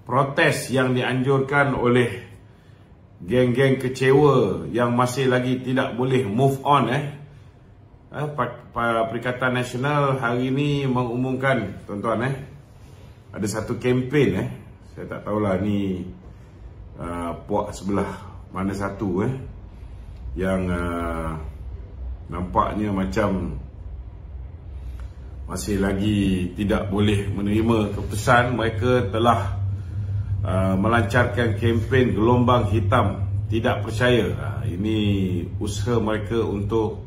protes yang dianjurkan oleh geng-geng kecewa yang masih lagi tidak boleh move on. Perikatan Nasional hari ini mengumumkan, tuan-tuan, ada satu kempen, saya tak tahulah ni puak sebelah mana satu, yang nampaknya macam masih lagi tidak boleh menerima keputusan. Mereka telah melancarkan kempen gelombang hitam tidak percaya. Ini usaha mereka untuk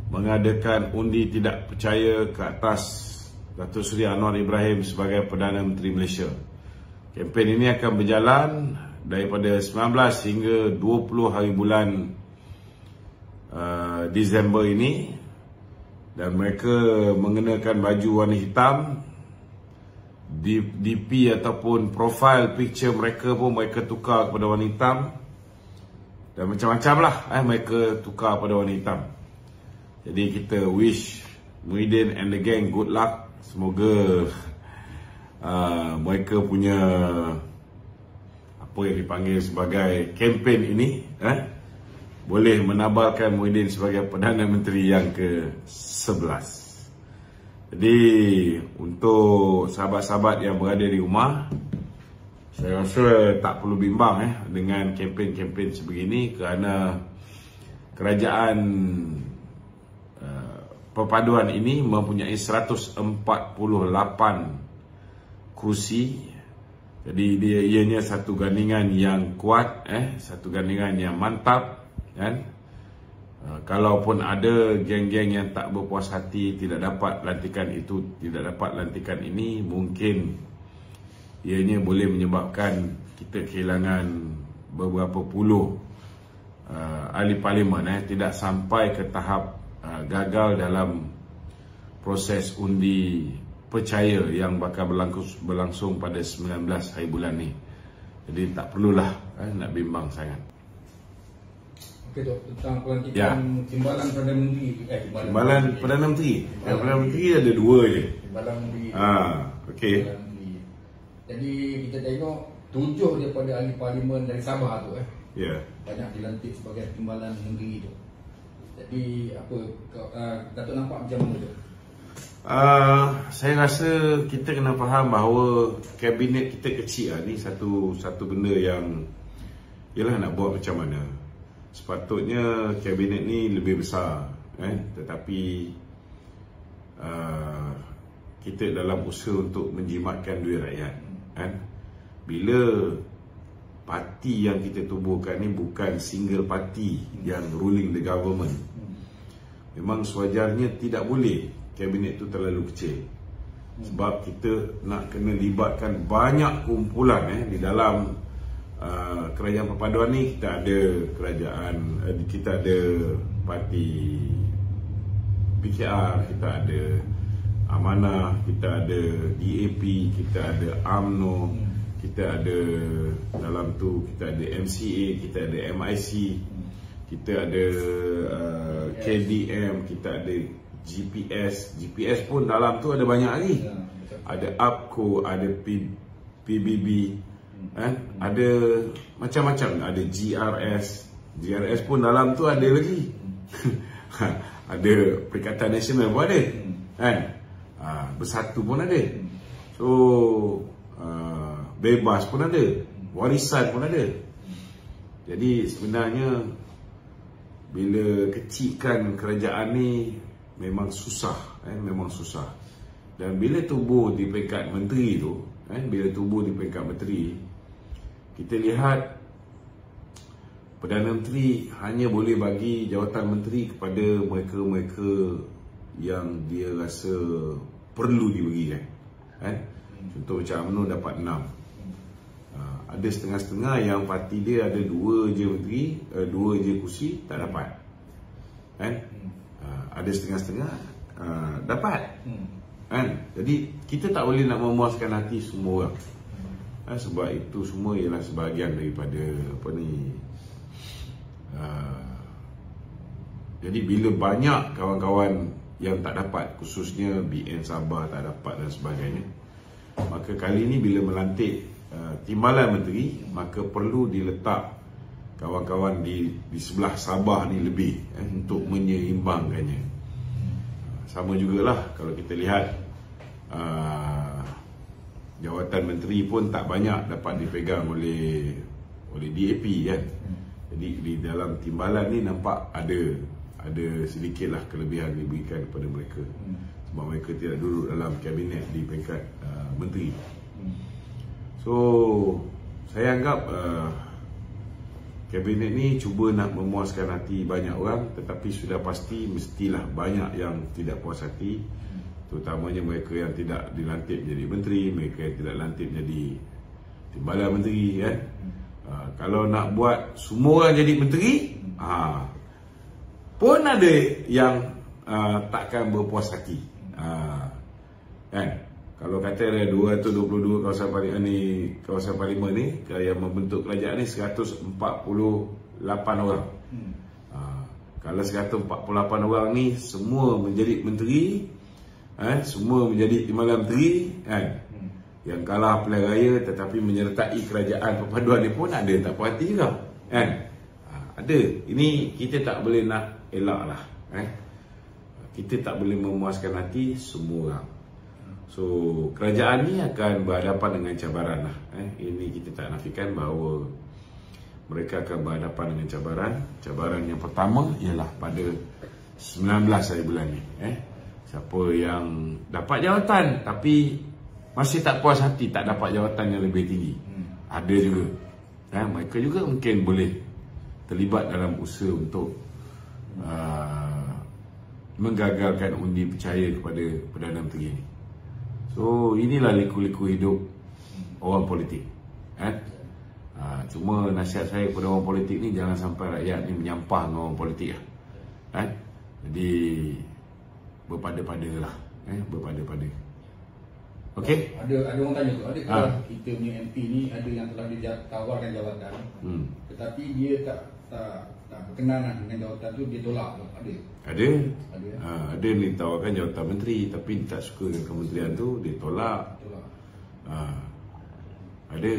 mengadakan undi tidak percaya ke atas Datuk Seri Anwar Ibrahim sebagai Perdana Menteri Malaysia. Kempen ini akan berjalan daripada 19 hingga 20 hari bulan Disember ini, dan mereka mengenakan baju warna hitam. DP ataupun profile picture mereka pun mereka tukar kepada warna hitam, dan macam-macam lah mereka tukar pada warna hitam. Jadi kita wish Muhyiddin and the gang good luck. Semoga mereka punya apa yang dipanggil sebagai kempen ini boleh menabalkan Muhyiddin sebagai Perdana Menteri yang ke-11. Jadi untuk sahabat-sahabat yang berada di rumah, saya rasa tak perlu bimbang dengan kempen-kempen sebegini, kerana kerajaan perpaduan ini mempunyai 148 kursi. Jadi ianya satu gandingan yang kuat, satu gandingan yang mantap, kan? Kalaupun ada geng-geng yang tak berpuas hati tidak dapat lantikan itu, tidak dapat lantikan ini, mungkin ianya boleh menyebabkan kita kehilangan beberapa puluh ahli parlimen, tidak sampai ke tahap gagal dalam proses undi percaya yang bakal berlangsung pada 19 hari bulan ni. Jadi tak perlulah nak bimbang sangat. Okey, Dok, tentang pelantikan timbalan Perdana Menteri. Timbalan Perdana Menteri. Perdana Menteri ada dua je. Timbalan Menteri. Okey. Jadi kita tengok 7 daripada ahli parlimen dari Sabah tu banyak dilantik sebagai timbalan menteri tu. Jadi apa Datuk nampak macam mana tu? Saya rasa kita kena faham bahawa kabinet kita kecil ni satu benda yang ialah nak buat macam mana. Sepatutnya kabinet ni lebih besar, tetapi kita dalam usaha untuk menjimatkan duit rakyat, bila parti yang kita tubuhkan ni bukan single party yang ruling the government, memang sewajarnya tidak boleh kabinet tu terlalu kecil. Sebab kita nak kena libatkan banyak kumpulan di dalam kerajaan perpaduan ni. Kita ada kerajaan, kita ada parti PKR, kita ada Amanah, kita ada DAP, kita ada UMNO, kita ada dalam tu kita ada MCA, kita ada MIC, kita ada KDM, kita ada GPS pun dalam tu ada banyak lagi. Ada APCO, ada PBB, ada macam-macam, ada GRS pun dalam tu ada lagi. Ada Perikatan Nasional pun ada, Bersatu pun ada. So Bebas pun ada, Warisan pun ada. Jadi sebenarnya bila kecilkan kerajaan ni memang susah, memang susah. Dan bila tubuh di peringkat menteri tu, kita lihat Perdana Menteri hanya boleh bagi jawatan menteri kepada mereka-mereka yang dia rasa perlu diberikan. Contoh macam UMNO dapat 6. Ada setengah-setengah yang parti dia ada 2 je menteri, 2 je kursi, tak dapat. Ada setengah-setengah dapat. Jadi kita tak boleh nak memuaskan hati semua orang. Sebab itu semua ialah sebahagian daripada jadi bila banyak kawan-kawan yang tak dapat, khususnya BN Sabah tak dapat dan sebagainya, maka kali ini bila melantik timbalan menteri, maka perlu diletak kawan-kawan di sebelah Sabah ni lebih untuk menyeimbangkannya. Sama jugalah kalau kita lihat jawatan menteri pun tak banyak dapat dipegang oleh DAP kan. Jadi di dalam timbalan ni nampak ada sedikitlah kelebihan diberikan kepada mereka, sebab mereka tidak duduk dalam kabinet di peringkat menteri. So saya anggap kabinet ni cuba nak memuaskan hati banyak orang, tetapi sudah pasti mestilah banyak yang tidak puas hati, terutamanya mereka yang tidak dilantik menjadi menteri, mereka yang tidak lantik menjadi timbalan menteri kan. Kalau nak buat semua orang jadi menteri, pun ada yang takkan berpuas hati kan. Kalau kata ada 222 kawasan parlimen ni yang membentuk kerajaan ni 148 orang. Kalau 148 orang ni semua menjadi menteri, semua menjadi timbalan menteri kan. Yang kalah pilihan raya tetapi menyertai kerajaan perpaduan ni pun ada yang tak puas hati juga kan. Ada. Ini kita tak boleh nak elak lah kita tak boleh memuaskan hati semua orang. So kerajaan ni akan berhadapan dengan cabaran lah ini kita tak nafikan bahawa mereka akan berhadapan dengan cabaran. Cabaran yang pertama ialah pada 19 hari bulan ni siapa yang dapat jawatan tapi masih tak puas hati, tak dapat jawatan yang lebih tinggi, ada juga mereka juga mungkin boleh terlibat dalam usaha untuk menggagalkan undi percaya kepada Perdana Menteri ini. So inilah liku-liku hidup orang politik cuma nasihat saya kepada orang politik ni, jangan sampai rakyat ni menyampah dengan orang politik jadi berpada-pada lah berpada-pada. Okey. Ada orang tanya tu, adakah kita punya MP ni ada yang telah ditawarkan jawatan tetapi dia tak berkenan dengan jawatan tu, dia tolak tu? Ada yang ditawarkan jawatan menteri tapi dia tak suka dengan kementerian tu, dia tolak. Ada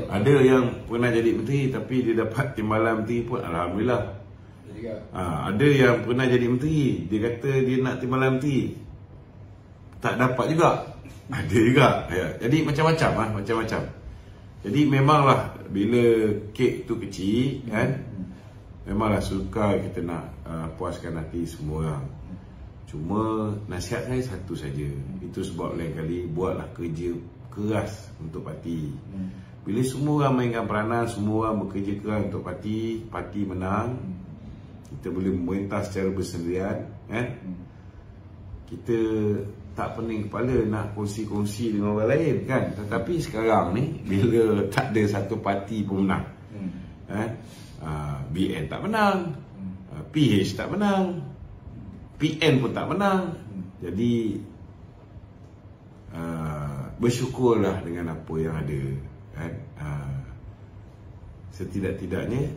ada yang pernah jadi menteri tapi dia dapat timbalan menteri pun alhamdulillah. Ada yang pernah jadi menteri, dia kata dia nak timbalan menteri, tak dapat juga. Ada juga Jadi macam-macam Jadi memanglah bila kek tu kecil kan, memanglah suka kita nak puaskan hati semua orang. Cuma nasihat saya satu saja, itu sebab lain kali buatlah kerja keras untuk parti. Bila semua orang mainkan peranan, semua orang bekerja keras untuk parti menang, kita boleh memerintah secara bersendirian kita tak pening kepala nak kongsi-kongsi dengan orang lain kan. Tetapi sekarang ni bila tak ada satu parti pun menang, BN tak menang, PH tak menang, PN pun tak menang. Jadi bersyukurlah dengan apa yang ada setidak-tidaknya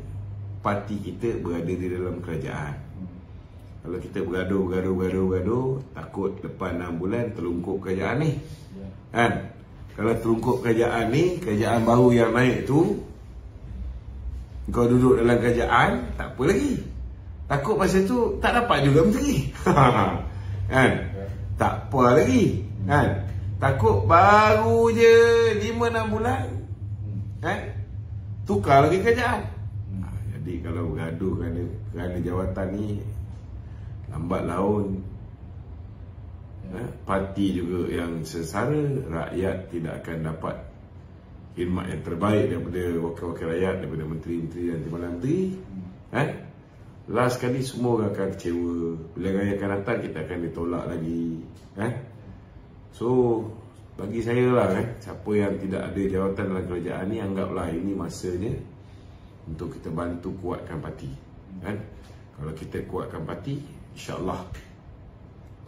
parti kita berada di dalam kerajaan. Kalau kita bergaduh, takut lepas 6 bulan terlungkup kerajaan ni kan. Kalau terlungkup kerajaan ni, kerajaan baru yang naik tu, kau duduk dalam kerajaan, tak apa lagi, takut masa tu tak dapat juga menteri kan, tak apa lagi kan. Takut baru je 5-6 bulan kan, tukar lagi kerajaan. Jadi kalau bergaduh kerana jawatan ni, lambat laun parti juga yang sengsara, rakyat tidak akan dapat khidmat yang terbaik daripada wakil-wakil rakyat, daripada menteri-menteri dan timbalan menteri last sekali semua orang akan kecewa. Pilihan raya akan datang, kita akan ditolak lagi So bagi saya lah siapa yang tidak ada jawatan dalam kerajaan ni, anggaplah ini masanya untuk kita bantu kuatkan parti Kalau kita kuatkan parti, insya-Allah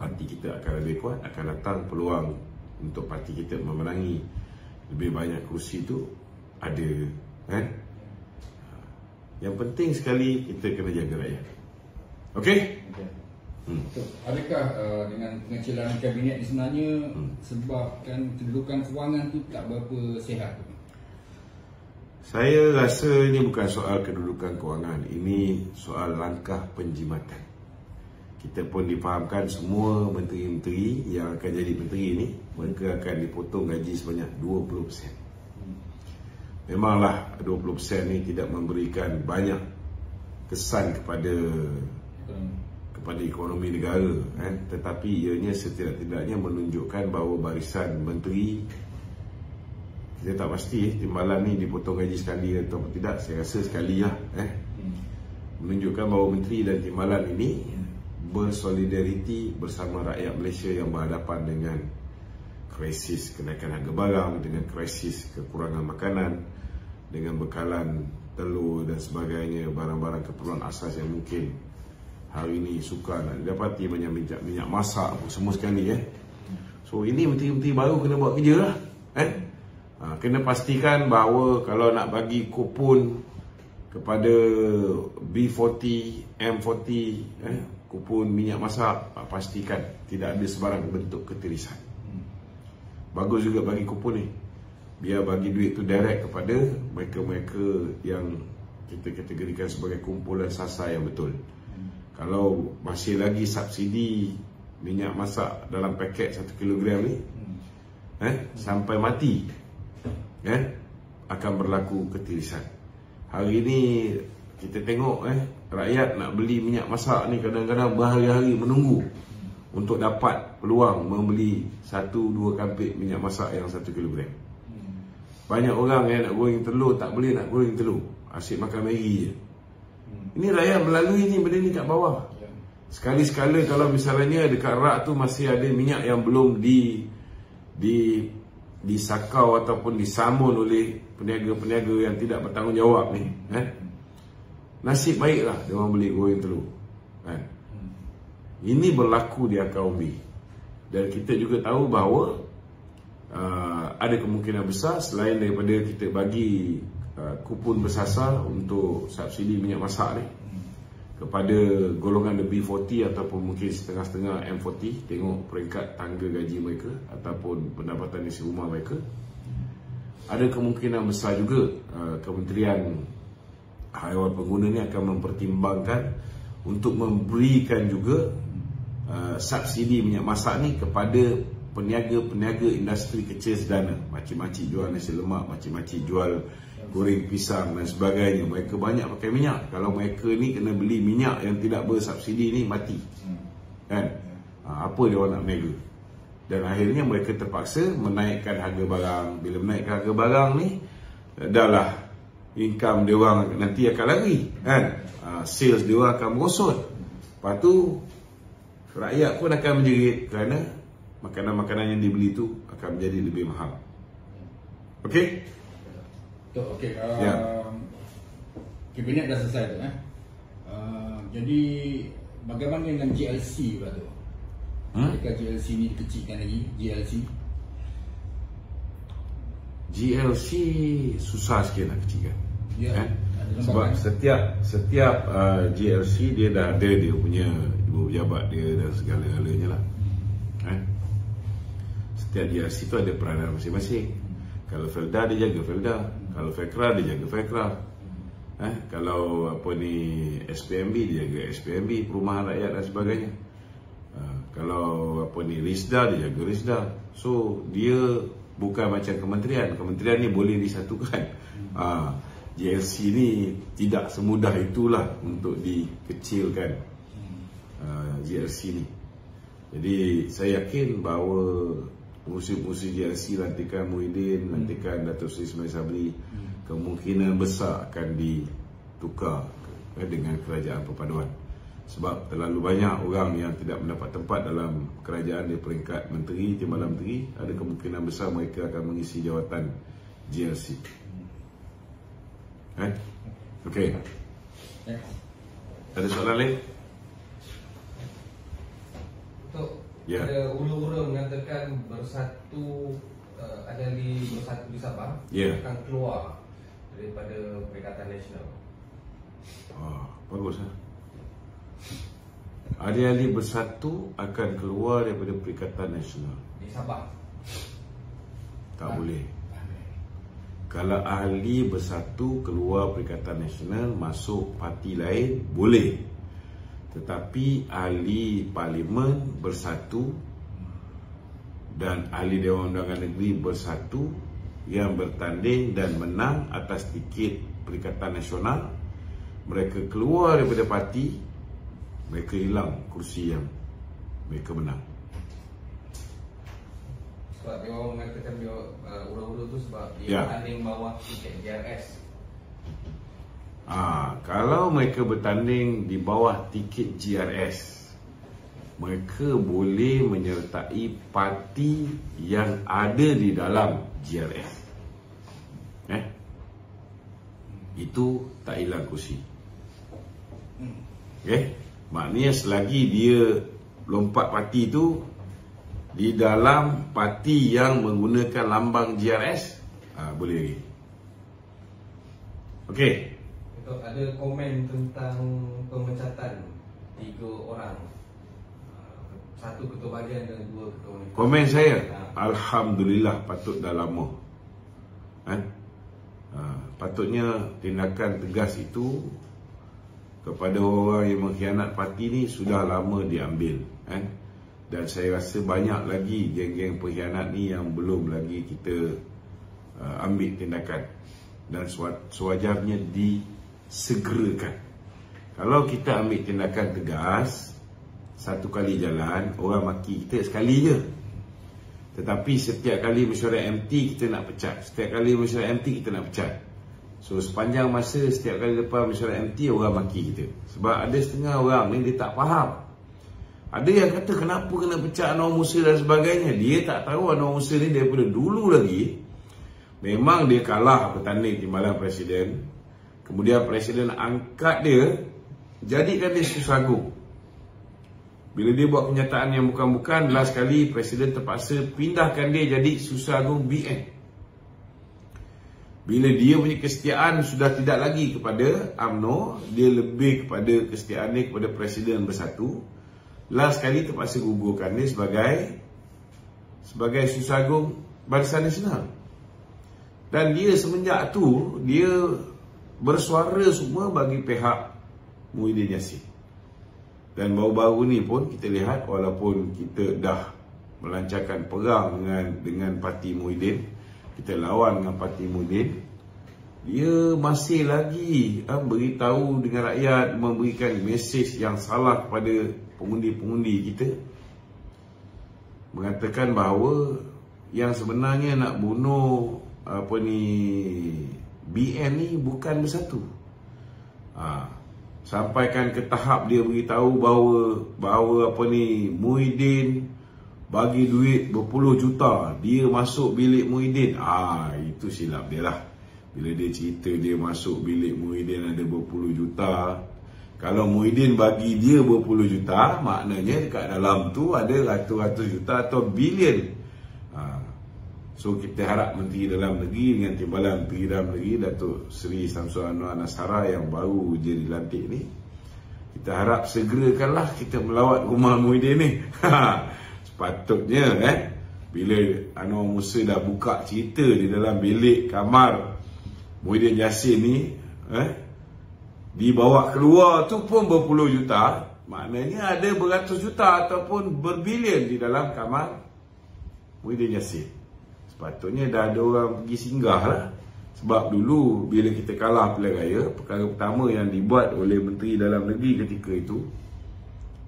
parti kita akan lebih kuat, akan datang peluang untuk parti kita memenangi lebih banyak kursi tu ada Yang penting sekali kita kena jaga rakyat. Okey? Adakah dengan pengecilan kabinet ni sebenarnya sebabkan kedudukan kewangan tu tak berapa sihat? Saya rasa ini bukan soal kedudukan kewangan, ini soal langkah penjimatan. Kita pun difahamkan semua menteri-menteri yang akan jadi menteri ini, mereka akan dipotong gaji sebanyak 20%. Memanglah 20% ni tidak memberikan banyak kesan kepada ekonomi negara, tetapi ianya setidak-tidaknya menunjukkan bahawa barisan menteri, kita tak pasti timbalan ni dipotong gaji sekali atau tidak, saya rasa sekali lah, menunjukkan bahawa menteri dan timbalan ini bersolidariti bersama rakyat Malaysia yang berhadapan dengan krisis kenaikan harga barang, dengan krisis kekurangan makanan, dengan bekalan telur dan sebagainya, barang-barang keperluan asas yang mungkin hari ini sukar nak didapati, banyak minyak masak semua sekali. So ini menteri-menteri baru kena buat kerja lah. Kena pastikan bahawa kalau nak bagi kupon kepada B40, M40, kupon minyak masak, pastikan tidak ada sebarang bentuk ketirisan. Bagus juga bagi kupon ni, biar bagi duit tu direct kepada mereka-mereka yang kita kategorikan sebagai kumpulan sasar yang betul. Kalau masih lagi subsidi minyak masak dalam paket 1 kilogram ni sampai mati, akan berlaku ketirisan. Hari ini kita tengok rakyat nak beli minyak masak ni kadang-kadang berhari-hari menunggu untuk dapat peluang membeli 1-2 kampik minyak masak yang 1 kilogram. Banyak orang yang nak goreng telur tak boleh nak goreng telur, asyik makan Maggi je. Ini rakyat melalui ni benda ni kat bawah. Sekali-sekala kalau misalnya dekat rak tu masih ada minyak yang belum disakau ataupun disamun oleh peniaga-peniaga yang tidak bertanggungjawab ni, nasib baiklah dia orang beli goreng telur. Ini berlaku di akar umbi. Dan kita juga tahu bahawa ada kemungkinan besar selain daripada kita bagi kupon bersasar untuk subsidi minyak masak ni kepada golongan B40 ataupun mungkin setengah-setengah M40, tengok peringkat tangga gaji mereka ataupun pendapatan isi rumah mereka, ada kemungkinan besar juga Kementerian Haiwan Pengguna ni akan mempertimbangkan untuk memberikan juga subsidi minyak masak ni kepada peniaga-peniaga industri kecil sedana, makcik-makcik jual nasi lemak, makcik-makcik jual goreng pisang dan sebagainya. Mereka banyak pakai minyak. Kalau mereka ni kena beli minyak yang tidak bersubsidi ni, mati. Apa dia orang nak meniaga? Dan akhirnya mereka terpaksa menaikkan harga barang. Bila menaikkan harga barang ni, dahlah income dia orang nanti akan lari, sales dia orang akan merosot. Lepas tu rakyat pun akan menjerit kerana makanan-makanan yang dibeli tu akan menjadi lebih mahal. Okey? Okey, kabinet dah selesai tu. Jadi bagaimana dengan GLC pula tu? Adakah GLC ni dikecilkan lagi? GLC susah sikit nak kecilkan. Sebab setiap GLC dia dah ada dia punya ibu pejabat dia dan segala-galanya lah. Setiap GLC tu ada peranan masing-masing. Kalau Felda dia jaga Felda, kalau Fekra dia jaga Fekra, kalau apa ni SPMB dia jaga SPMB, Perumahan Rakyat dan sebagainya. Kalau apa ni Risda dia jaga Risda. So dia bukan macam kementerian. Kementerian ni boleh disatukan. GLC ni tidak semudah itulah untuk dikecilkan GLC ni. Jadi saya yakin bahawa pengurusi-pengurusi GLC lantikan Muhyiddin, lantikan Datuk Seri Ismail Sabri, kemungkinan besar akan ditukar dengan kerajaan perpaduan. Sebab terlalu banyak orang yang tidak mendapat tempat dalam kerajaan di peringkat menteri, timbalan menteri, ada kemungkinan besar mereka akan mengisi jawatan GLC. Okey. Ada soalan lain? Ada ula-ula mengatakan bersatu di Sabah akan keluar daripada Perikatan Nasional. Bagus Ahli-ahli bersatu akan keluar daripada Perikatan Nasional di Sabah. Tak boleh. Kalau ahli bersatu keluar Perikatan Nasional masuk parti lain, boleh. Tetapi ahli parlimen bersatu dan ahli Dewan Undangan Negeri bersatu yang bertanding dan menang atas tiket Perikatan Nasional, mereka keluar daripada parti, mereka hilang kursi yang mereka menang. Sebab dia orang mengatakan dia ura-ura tu sebab dia bertanding bawah tiket GRS. Kalau mereka bertanding di bawah tiket GRS, mereka boleh menyertai parti yang ada di dalam GRS. Itu tak hilang kursi. Maknanya selagi dia lompat parti tu di dalam parti yang menggunakan lambang GRS, boleh lagi. Okey. Ada komen tentang pemecatan 3 orang. Satu ketua bahagian dan 2 ketua wanita. Komen saya, alhamdulillah, patut dah lama. Patutnya tindakan tegas itu kepada orang yang mengkhianat parti ni sudah lama diambil. Dan saya rasa banyak lagi geng-geng pengkhianat ni yang belum lagi kita ambil tindakan. Dan sewajarnya disegerakan. Kalau kita ambil tindakan tegas, satu kali jalan, orang maki kita sekali je. Tetapi setiap kali mesyuarat MT kita nak pecat. Setiap kali mesyuarat MT kita nak pecat. So sepanjang masa setiap kali lepas mesyuarat MT, orang maki kita. Sebab ada setengah orang ni dia tak faham. Ada yang kata kenapa kena pecat Anwar Musa dan sebagainya. Dia tak tahu Anwar Musa ni daripada dulu lagi memang dia kalah bertanding timbalan Presiden. Kemudian Presiden angkat dia, jadikan dia Susah-Agung. Bila dia buat kenyataan yang bukan-bukan, last kali Presiden terpaksa pindahkan dia jadi Susah-Agung BN. Bila dia punya kesetiaan sudah tidak lagi kepada UMNO, dia lebih kepada kesetiaan dia kepada Presiden bersatu. Last kali terpaksa gugurkan dia sebagai Susah-Agung Barisan Nasional. Dan dia semenjak tu, dia bersuara semua bagi pihak Muhyiddin Yassin. Dan baru-baru ni pun kita lihat, walaupun kita dah melancarkan perang dengan parti Muhyiddin, kita lawan dengan parti Muhyiddin, dia masih lagi beritahu dengan rakyat, memberikan mesej yang salah kepada pengundi-pengundi kita, mengatakan bahawa yang sebenarnya nak bunuh BN ni bukan bersatu. Sampaikan ke tahap dia beritahu bahawa Muhyiddin bagi duit berpuluh juta, dia masuk bilik Muhyiddin. Itu silap dia lah. Bila dia cerita dia masuk bilik Muhyiddin ada berpuluh juta, kalau Muhyiddin bagi dia berpuluh juta, maknanya dekat dalam tu ada ratus-ratus juta atau bilion. So kita harap Menteri Dalam Negeri dengan Timbalan Menteri Dalam Negeri Datuk Seri Samsul Anwar Nasara yang baru je dilantik ni, kita harap segerakanlah kita melawat rumah Muhyiddin ni. Sepatutnya bila Anwar Musa dah buka cerita di dalam bilik kamar Muhyiddin Yassin ni, dibawa keluar tu pun berpuluh juta, maknanya ada beratus juta ataupun berbilion di dalam kamar Muhyiddin Yassin. Sepatutnya dah ada orang pergi singgah lah. Sebab dulu bila kita kalah pilihan raya, perkara pertama yang dibuat oleh Menteri Dalam Negeri ketika itu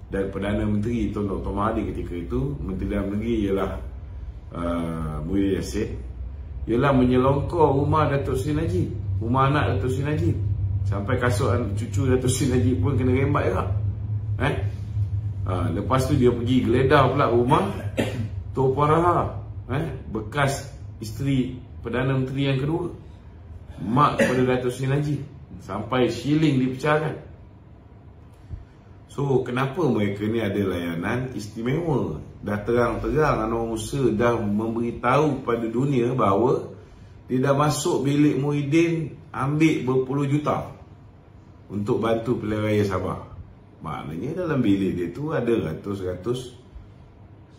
dan Perdana Menteri Tun Dr. Mahathir ketika itu, Menteri Dalam Negeri ialah Muhyiddin Yassin, ialah menyelongkor rumah Datuk Seri Najib, rumah anak Datuk Seri Najib, sampai kasut cucu Datuk Seri Najib pun kena rembat juga. Lepas tu dia pergi geledah pula rumah Tok Puan Raha, bekas isteri Perdana Menteri yang kedua, mak kepada Datuk Seri Najib, sampai shilling dipecahkan. So kenapa mereka ni ada layanan istimewa? Dah terang-terang Anwar Musa dah memberitahu kepada dunia bahawa dia dah masuk bilik Muhyiddin ambil berpuluh juta untuk bantu pilihan raya Sabah. maknanya dalam bilik dia tu ada ratus-ratus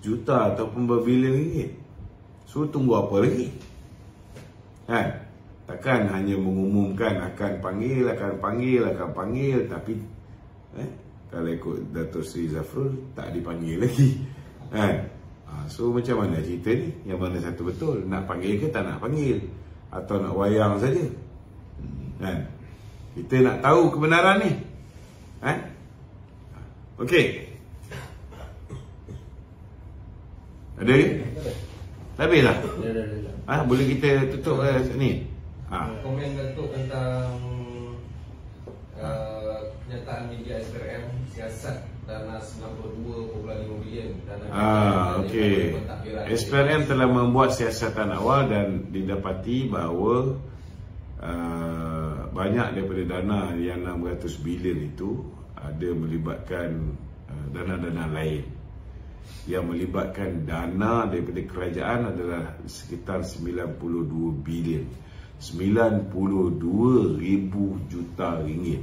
juta ataupun berbilion ringgit. So tunggu apa lagi? Kan? Takkan hanya mengumumkan akan panggil, tapi kalau ikut Datuk Seri Zafrul tak dipanggil lagi. Kan? So macam mana cerita ni? Yang mana satu betul? Nak panggil ke tak nak panggil? Atau nak wayang saja? Kan? Kita nak tahu kebenaran ni. Okey. Ada ke? Habis lah. Boleh kita tutup ni. Komen Datuk tentang kenyataan media SPRM siasat dana 92.5 bilion dana. Okey. SPRM telah membuat siasatan awal dan didapati bahawa banyak daripada dana yang 600 bilion itu ada melibatkan dana-dana lain. Yang melibatkan dana daripada kerajaan adalah sekitar 92 bilion, 92,000 juta ringgit.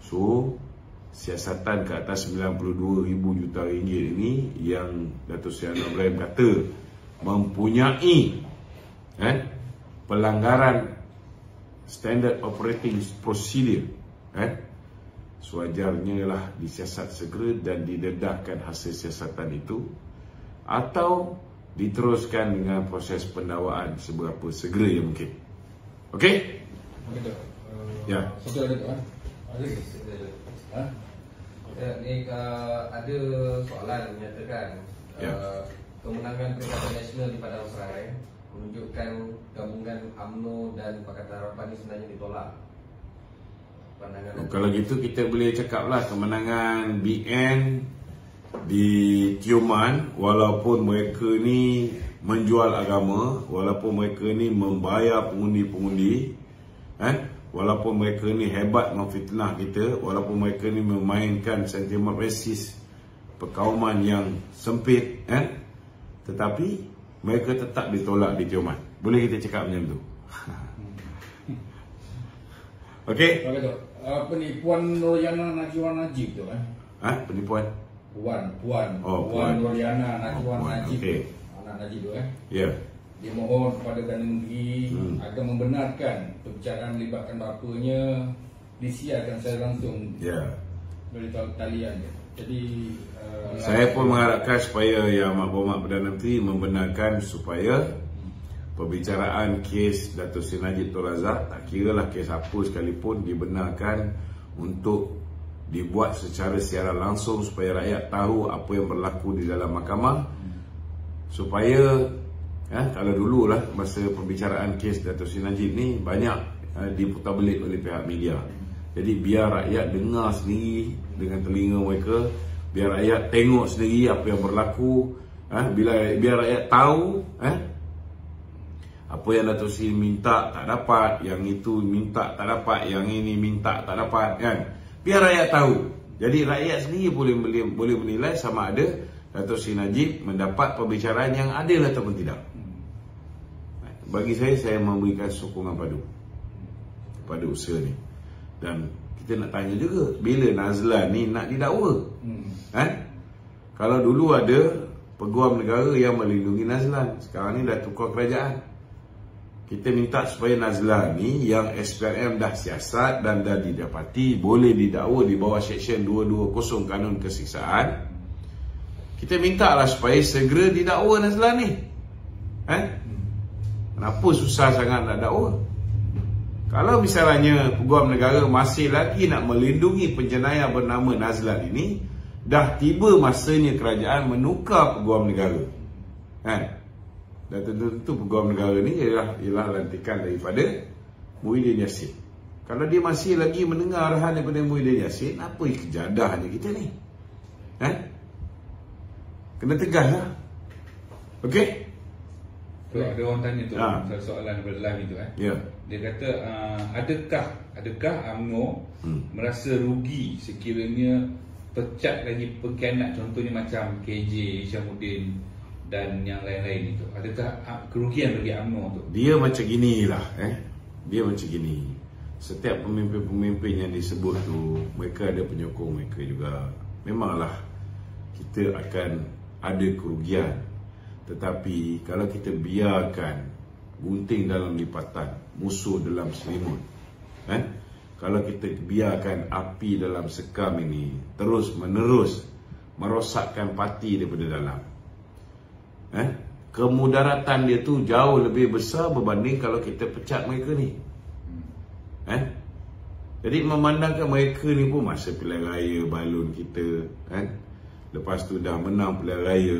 So siasatan ke atas 92,000 juta ringgit ini yang Datuk Seri Anwar Ibrahim kata mempunyai pelanggaran standard operating procedure, sewajarnya lah disiasat segera dan didedahkan hasil siasatan itu atau diteruskan dengan proses pendakwaan seberapa segera yang mungkin. Okey? Ya. Satu ada ni ada soalan menyatakan kemenangan Perikatan Nasional di Padang Serai menunjukkan gabungan UMNO dan Pakatan Harapan ini sebenarnya ditolak. Kalau gitu kita boleh cakaplah kemenangan BN di Tioman, walaupun mereka ni menjual agama, walaupun mereka ni membayar pengundi-pengundi, walaupun mereka ni hebat memfitnah kita, walaupun mereka ni memainkan sentimen rasis, perkauman yang sempit, tetapi mereka tetap ditolak di Tioman. Boleh kita cakap macam tu? Okey. Apa ni, Puan Noriana Najwan Najib tu penipuan? Puan Noriana Najwan Najib. Okay. Anak Najib tu Ya. Dia mohon kepada Perdana Menteri agar membenarkan perbicaraan melibatkan bapanya disiarkan secara langsung dari talian dia. Jadi saya pun mengharapkan supaya Yang Berhormat Perdana Menteri membenarkan supaya perbicaraan kes Datuk Seri Najib Tun Razak, tak kira lah kes apa sekalipun, dibenarkan untuk dibuat secara siaran langsung supaya rakyat tahu apa yang berlaku di dalam mahkamah. Supaya kalau dululah masa pembicaraan kes Datuk Seri Najib ni banyak diputarbelit oleh pihak media. Jadi biar rakyat dengar sendiri dengan telinga mereka, biar rakyat tengok sendiri apa yang berlaku, biar rakyat tahu apa yang Datuk Seri minta tak dapat, yang itu minta tak dapat, yang ini minta tak dapat, kan? Biar rakyat tahu. Jadi rakyat sendiri boleh menilai sama ada Datuk Seri Najib mendapat pembicaraan yang adil ataupun tidak. Bagi saya memberikan sokongan padu kepada usaha ni. Dan kita nak tanya juga, bila Nazlan ni nak didakwa? Kalau dulu ada peguam negara yang melindungi Nazlan, sekarang ni dah tukar kerajaan. Kita minta supaya Nazlan ni yang SPRM dah siasat dan dah didapati boleh didakwa di bawah Seksyen 220 Kanun Kesiksaan. Kita minta lah supaya segera didakwa Nazlan ni. Kenapa susah sangat nak dakwa? Kalau misalnya peguam negara masih lagi nak melindungi penjenayah bernama Nazlan ini, dah tiba masanya kerajaan menukar peguam negara. Dan tentu peguam negara ni ialah lantikan daripada Muhyiddin Yassin. Kalau dia masih lagi mendengar arahan daripada Muhyiddin Yassin, apa kejadahnya kita ni? Kena tegas lah. Okey? Ada orang tanya tu, soalan daripada live itu Dia kata adakah UMNO merasa rugi sekiranya pecat lagi pengkhianat, contohnya macam KJ, Isyamuddin dan yang lain-lain itu? Adakah kerugian bagi UMNO tu? Dia macam ginilah Dia macam gini. setiap pemimpin-pemimpin yang disebut tu, mereka ada penyokong mereka juga. Memanglah kita akan ada kerugian. Tetapi kalau kita biarkan gunting dalam lipatan, musuh dalam selimut, kalau kita biarkan api dalam sekam ini terus menerus merosakkan parti daripada dalam, kemudaratan dia tu jauh lebih besar berbanding kalau kita pecat mereka ni. Jadi memandangkan mereka ni pun masa pilihan raya balon kita, lepas tu dah menang pilihan raya,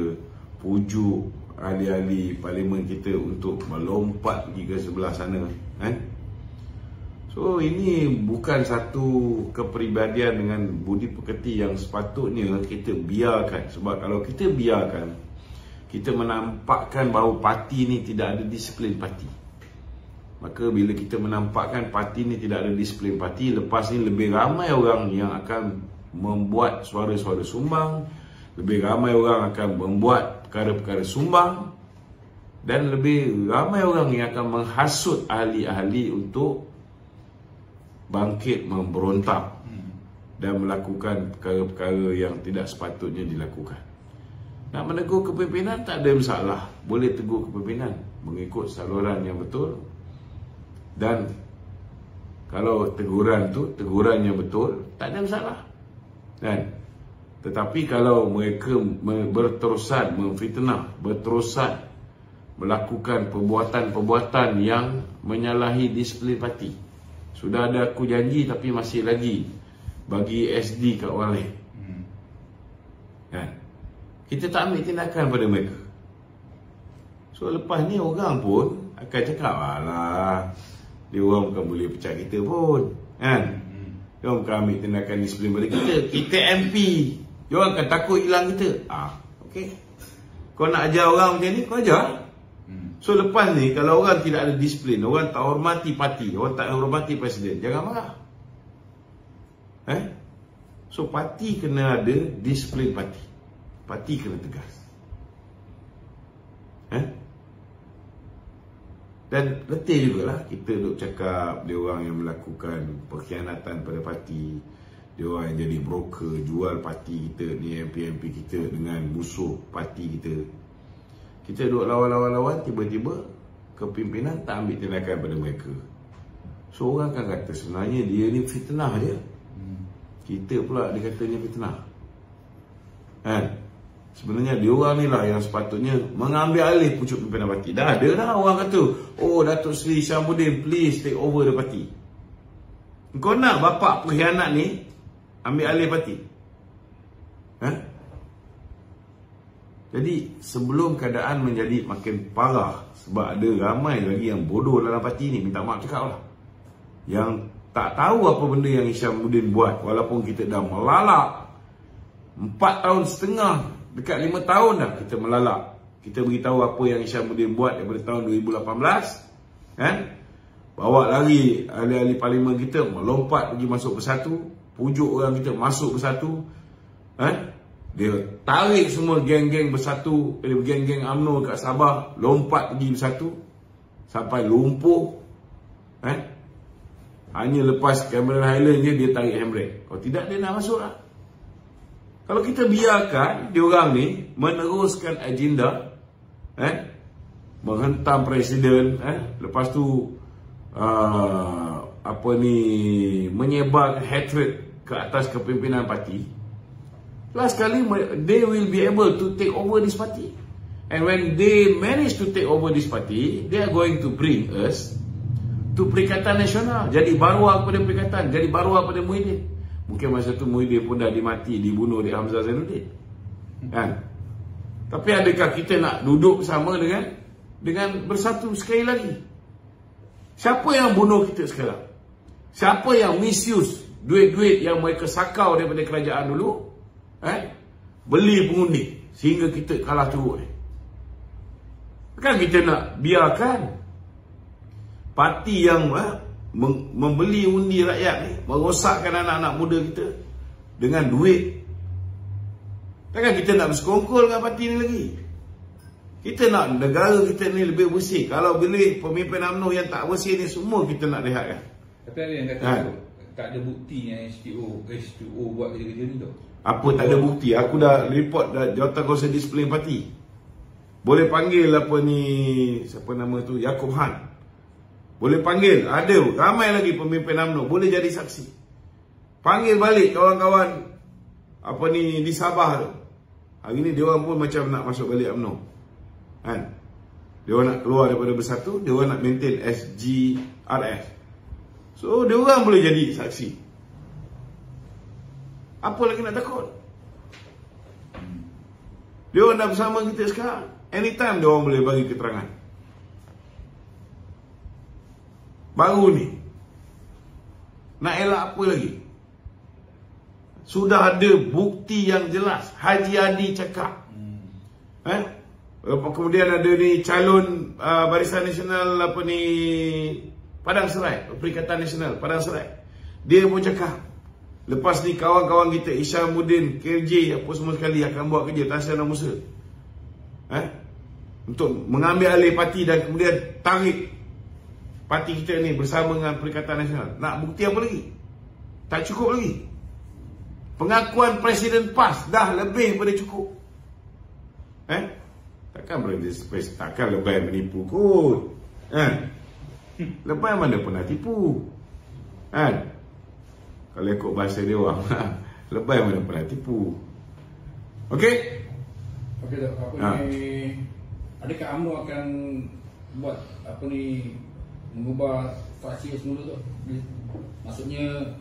pujuk ahli-ahli parlimen kita untuk melompat pergi ke sebelah sana. So ini bukan satu kepribadian dengan budi pekerti yang sepatutnya kita biarkan. Sebab kalau kita biarkan, kita menampakkan bahawa parti ni tidak ada disiplin parti. Maka bila kita menampakkan parti ni tidak ada disiplin parti, lepas ni lebih ramai orang yang akan membuat suara-suara sumbang, lebih ramai orang akan membuat perkara-perkara sumbang, dan lebih ramai orang yang akan menghasut ahli-ahli untuk bangkit memberontak dan melakukan perkara-perkara yang tidak sepatutnya dilakukan. Nak menegur kepimpinan tak ada masalah, boleh tegur kepimpinan mengikut saluran yang betul. Dan kalau teguran tu teguran yang betul, tak ada masalah. Tetapi kalau mereka berterusan memfitnah, berterusan melakukan perbuatan-perbuatan yang menyalahi disiplin parti, sudah ada aku janji tapi masih lagi bagi SD kat orang lain, kita tak ambil tindakan pada mereka. So lepas ni orang pun akan cakap, alah, dia orang bukan boleh pecat kita pun, dia orang bukan ambil tindakan disiplin pada kita. Kita MP, dia orang akan takut hilang kita. Okay, kau nak ajar orang macam ni, kau ajar. So lepas ni kalau orang tidak ada disiplin, orang tak hormati parti, orang tak hormati presiden, jangan marah. So parti kena ada disiplin parti. Parti kena tegas. Dan letih jugalah kita duk cakap dia orang yang melakukan pengkhianatan pada parti, dia orang yang jadi broker, jual parti kita ni, MP-MP kita dengan musuh parti kita. Kita duk lawan-lawan, tiba-tiba kepimpinan tak ambil tindakan pada mereka. So orang akan kata sebenarnya dia ni fitnah je. Kita pula dia katanya fitnah. Sebenarnya dia orang ni lah yang sepatutnya mengambil alih pucuk pimpinan parti. Dah ada dah orang kata, oh Datuk Seri Hishamuddin, please take over the party. Kau nak bapak pengkhianat ni ambil alih parti? Jadi sebelum keadaan menjadi makin parah, sebab ada ramai lagi yang bodoh dalam parti ni, minta maaf cakap lah, yang tak tahu apa benda yang Hishamuddin buat. Walaupun kita dah melalak 4 tahun setengah, dekat 5 tahun dah kita melalak. Kita beritahu apa yang Hishamuddin buat daripada tahun 2018, bawa lari ahli-ahli parlimen kita melompat pergi masuk Bersatu, pujuk orang kita masuk Bersatu, dia tarik semua geng-geng Bersatu, geng-geng UMNO kat Sabah, lompat pergi Bersatu sampai lumpuh. Hanya lepas Cameron Highland je dia tarik handbrake. Kalau tidak dia nak masuk lah. Kalau kita biarkan diorang ni meneruskan agenda, menghentam presiden, lepas tu menyebarkan hatred ke atas kepimpinan parti, last kali they will be able to take over this party. And when they manage to take over this party, they are going to bring us to Perikatan Nasional. Jadi baruah kepada Perikatan, jadi baruah kepada Muhyiddin. Mungkin masa tu Muhyiddin pun dah dimati, dibunuh oleh Hamzah Zainuddin. Tapi adakah kita nak duduk bersama dengan Bersatu sekali lagi? Siapa yang bunuh kita sekarang? Siapa yang misuse duit-duit yang mereka sakau daripada kerajaan dulu? Beli pengundi sehingga kita kalah teruk. Kan kita nak biarkan parti yang membeli undi rakyat ni merosakkan anak-anak muda kita dengan duit? Takkan kita nak bersekongkol dengan parti ni lagi? Kita nak negara kita ni lebih bersih. Kalau bila pemimpin UMNO yang tak bersih ni semua kita nak rehatkan. Tapi ada yang kata tak ada bukti yang H2O buat kerja-kerja ni tu. Apa tak ada bukti? Aku dah report dah Jawatankuasa Disiplin Parti. Boleh panggil apa ni, siapa nama tu, Yaakob Han. Boleh panggil, ada ramai lagi pemimpin UMNO boleh jadi saksi. Panggil balik kawan-kawan apa ni di Sabah tu. Hari ni dia orang pun macam nak masuk balik UMNO. Kan? Dia orang nak keluar daripada Bersatu, dia orang nak maintain SGRS. So dia orang boleh jadi saksi. Apa lagi nak takut? Dia orang dah bersama kita sekarang. Anytime dia orang boleh bagi keterangan. Baru ni nak elak apa lagi? Sudah ada bukti yang jelas. Haji Adi cakap. Kemudian ada ni calon Barisan Nasional apa ni Padang Serai, Perikatan Nasional Padang Serai. Dia pun cakap lepas ni kawan-kawan kita Isyamuddin, KJ apa semua sekali akan buat kerja Tasyanan Musa untuk mengambil alih parti dan kemudian tarik parti kita ni bersama dengan Perikatan Nasional. Nak bukti apa lagi? Tak cukup lagi. Pengakuan Presiden PAS dah lebih daripada cukup. Takkan lebay menipu kot. Lebay mana pernah tipu. Kalau ikut bahasa dia orang, lebay mana pernah tipu. Okey? Okey dah, apa ni, adakah UMNO akan buat apa ni, mengubah fraksi semula tu? Maksudnya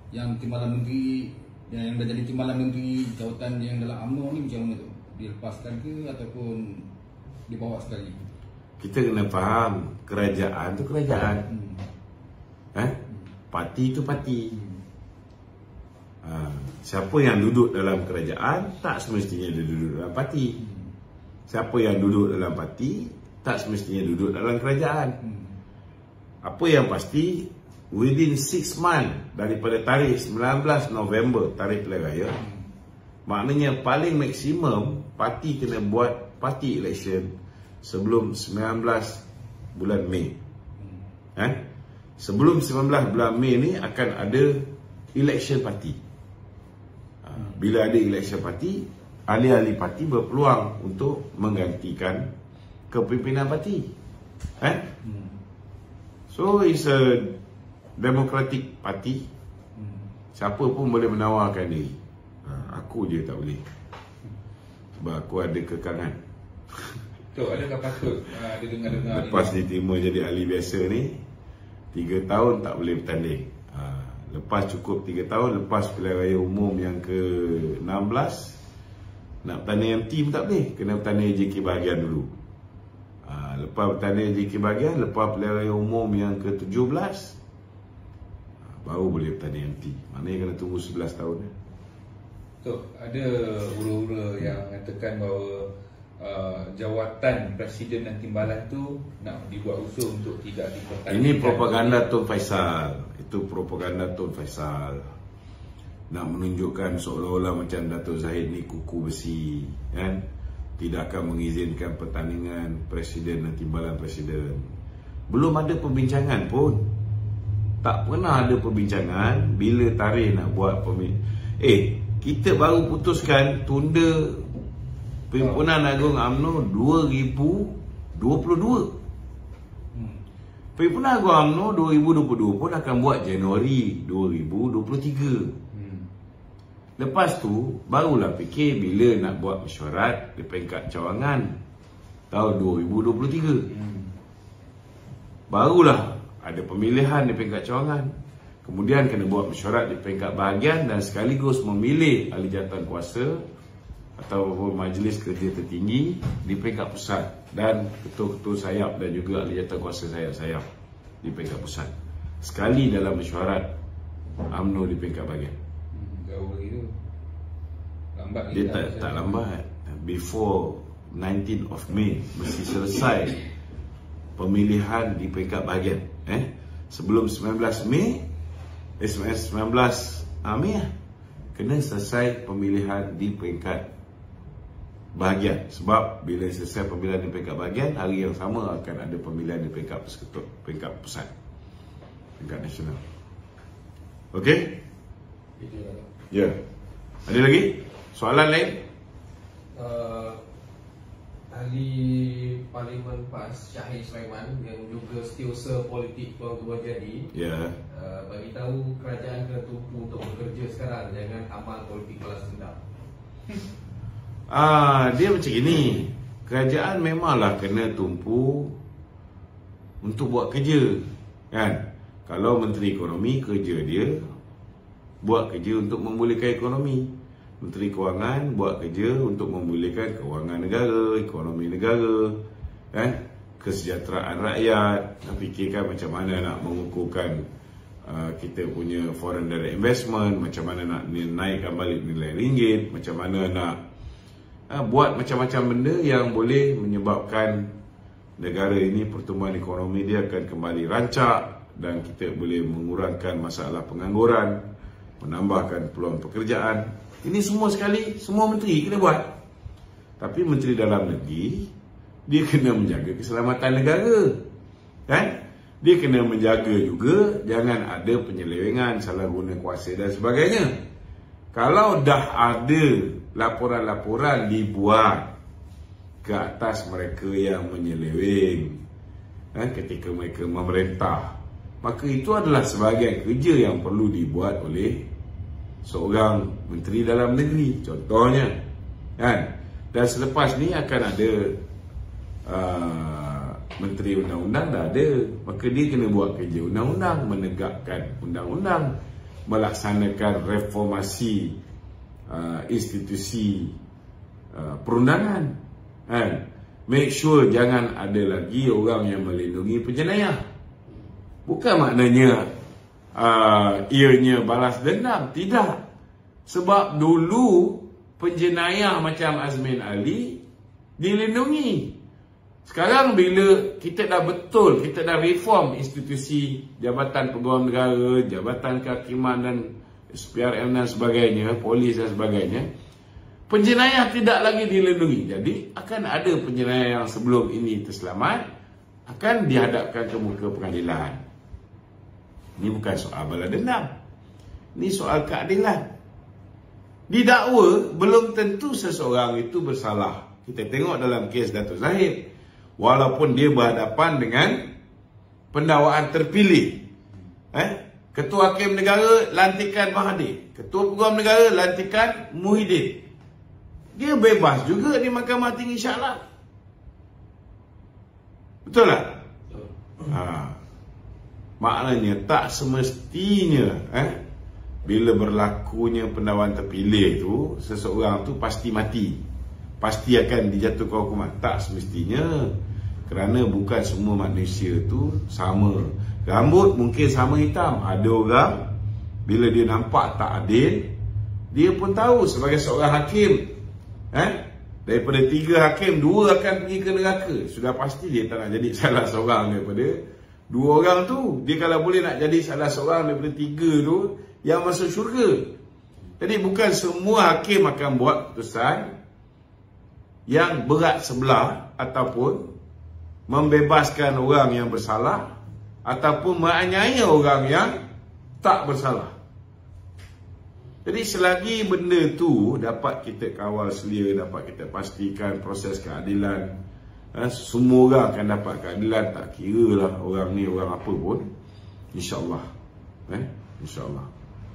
yang timbalan menteri, yang dah jadi timbalan menteri jawatan yang dalam UMNO ni macam mana tu? Dilepaskan ke ataupun dibawa sekali? Kita kena faham, kerajaan tu kerajaan. Parti tu parti. Siapa yang duduk dalam kerajaan tak semestinya dia duduk dalam parti. Siapa yang duduk dalam parti tak semestinya duduk dalam kerajaan. Apa yang pasti, within 6 months daripada tarikh 19 November, tarikh pilihan raya, maknanya paling maksimum parti kena buat party election sebelum 19 bulan Mei. Sebelum 19 bulan Mei ni akan ada election parti. Bila ada election parti, ahli-ahli parti berpeluang untuk menggantikan kepimpinan parti. So it's a democratic party. Siapa pun boleh menawarkan diri. Aku je tak boleh. Sebab aku ada kekangan. Tok, adakah patut dia dengar-dengar lepas diterima jadi ahli biasa ni 3 tahun tak boleh bertanding. Lepas cukup 3 tahun, lepas pilihan raya umum yang ke-16 nak bertanding MT pun tak boleh. Kena bertanding JK bahagian dulu. Lepas bertanding JK bahagian, lepas pilihan raya umum yang ke-17 baru boleh bertanding MT. Maknanya kena tunggu 11 tahun. Tok, ada hura-hura yang mengatakan bahawa jawatan Presiden dan Timbalan tu nak dibuat usul untuk tidak dipertandingkan. Ini propaganda Tun Faisal. Itu propaganda Tun Faisal. Nak menunjukkan seolah-olah macam Dato' Zahid ni kuku besi, kan? Tidak akan mengizinkan pertandingan Presiden dan Timbalan Presiden. Belum ada perbincangan pun. Tak pernah ada perbincangan bila tarikh nak buat kita baru putuskan tunda Perhimpunan Agung UMNO 2022. Perhimpunan Agung UMNO 2022 pun akan buat Januari 2023. Lepas tu barulah fikir bila nak buat mesyuarat di peringkat cawangan tahun 2023. Barulah ada pemilihan di peringkat cawangan. Kemudian kena buat mesyuarat di peringkat bahagian dan sekaligus memilih ahli jawatan kuasa atau majlis kerja tertinggi di peringkat pusat dan ketua-ketua sayap dan juga ahli jawatan kuasa sayap-sayap di peringkat pusat. Sekali dalam mesyuarat UMNO di peringkat bahagian. Jauh lagi tu. Lambat dia tak lambat. Before 19 of May mesti selesai pemilihan di peringkat bahagian. Sebelum 19 Mei kena selesai pemilihan di peringkat bahagian. Sebab bila selesai pemilihan di peringkat bahagian, hari yang sama akan ada pemilihan di peringkat pusat, peringkat nasional. Okey? Ya. Ada lagi soalan lain? Ahli Parlimen PAS Syahir Sulaiman yang juga setiausaha politik Pulau Gebua Jadi, bagi tahu kerajaan kena tumpu untuk bekerja sekarang, jangan amal politik balas dendam. Dia macam ini. Kerajaan memanglah kena tumpu untuk buat kerja, kan? Kalau Menteri Ekonomi, kerja dia buat kerja untuk memulihkan ekonomi. Menteri Kewangan buat kerja untuk memulihkan kewangan negara, ekonomi negara, kan? Kesejahteraan rakyat. Fikirkan macam mana nak mengukuhkan kita punya foreign direct investment, macam mana nak naikkan balik nilai ringgit, macam mana nak buat macam-macam benda yang boleh menyebabkan negara ini pertumbuhan ekonomi dia akan kembali rancak dan kita boleh mengurangkan masalah pengangguran, menambahkan peluang pekerjaan. Ini semua sekali, semua menteri kena buat. Tapi Menteri Dalam Negeri, dia kena menjaga keselamatan negara, kan? Dia kena menjaga juga jangan ada penyelewengan, salah guna kuasa dan sebagainya. Kalau dah ada laporan-laporan dibuat ke atas mereka yang menyeleweng, ketika mereka memerintah, maka itu adalah sebahagian kerja yang perlu dibuat oleh seorang Menteri Dalam Negeri, contohnya, kan? Dan selepas ni akan ada Menteri Undang-Undang, dah ada, maka dia kena buat kerja undang-undang, menegakkan undang-undang, melaksanakan reformasi institusi perundangan, kan? Make sure jangan ada lagi orang yang melindungi penjenayah. Bukan maknanya ianya balas dendam, tidak. Sebab dulu penjenayah macam Azmin Ali dilindungi. Sekarang bila kita dah betul, kita dah reform institusi Jabatan Pegawai Negara, Jabatan Kehakiman dan SPRM dan sebagainya, polis dan sebagainya, penjenayah tidak lagi dilindungi. Jadi akan ada penjenayah yang sebelum ini terselamat akan dihadapkan ke muka pengadilan. Ini bukan soal balas dendam, ini soal keadilan. Didakwa belum tentu seseorang itu bersalah. Kita tengok dalam kes Datuk Zahid, walaupun dia berhadapan dengan pendakwaan terpilih, Ketua Hakim Negara lantikan Mahathir, Ketua Peguam Negara lantikan Muhyiddin, dia bebas juga di Mahkamah Tinggi Shah Alam. Betul tak? Maknanya tak semestinya bila berlakunya pendakwaan terpilih tu, seseorang tu pasti mati, pasti akan dijatuhkan hukuman. Tak semestinya, kerana bukan semua manusia tu sama. Rambut mungkin sama hitam. Ada orang bila dia nampak tak adil, dia pun tahu sebagai seorang hakim, daripada 3 hakim, 2 akan pergi ke neraka. Sudah pasti dia tak nak jadi salah seorang daripada 2 orang tu. Dia kalau boleh nak jadi salah seorang daripada 3 tu yang masuk syurga. Jadi bukan semua hakim akan buat keputusan yang berat sebelah ataupun membebaskan orang yang bersalah ataupun menganiaya orang yang tak bersalah. Jadi selagi benda tu dapat kita kawal selia, dapat kita pastikan proses keadilan, semua orang akan dapat keadilan, tak kira lah orang ni orang apa pun, insya-Allah. InsyaAllah.